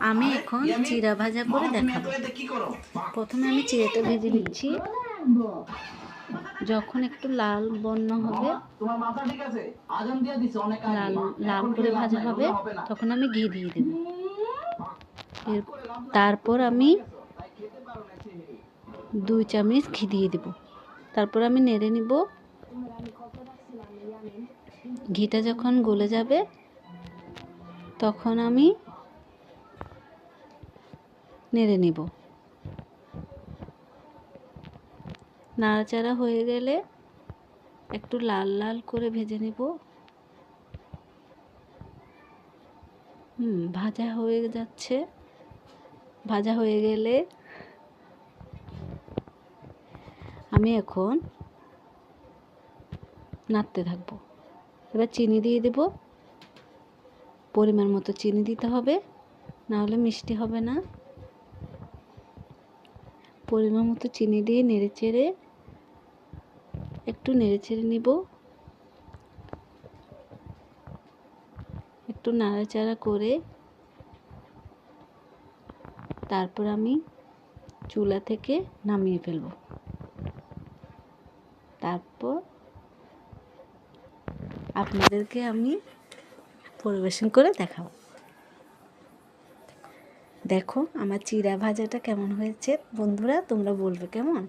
আমি এখন চিড়া ভাজা করে দেখাবো। প্রথমে আমি চিড়াটা ভেজে নিচ্ছি। যখন একটু লাল বর্ণ হবে, লাল লাল করে ভাজা হবে, তখন আমি ঘি দিয়ে দেব। তারপর আমি 2 চামচ ঘি দিয়ে দেব। তারপর আমি নেড়ে নিব। ঘিটা যখন গলে যাবে, তখন আমি নেড়ে নিব। নাড়াচাড়া হয়ে গেলে একটু লাল লাল করে ভেজে নেব। ভাজা হয়ে যাচ্ছে। ভাজা হয়ে গেলে আমি এখন নাড়তে থাকবো। এবার চিনি দিয়ে দেব। পরিমাণ মতো চিনি দিতে হবে, না হলে মিষ্টি হবে না। পরিমাণ মতো চিনি দিয়ে একটু নেড়েচেড়ে নিব। একটু নাড়াচাড়া করে তারপর আমি চুলা থেকে নামিয়ে ফেলব। তারপর আপনাদেরকে আমি পরিবেশন করে দেখাবো। দেখো আমার চিড়া ভাজাটা কেমন হয়েছে বন্ধুরা, তোমরা বলবে কেমন।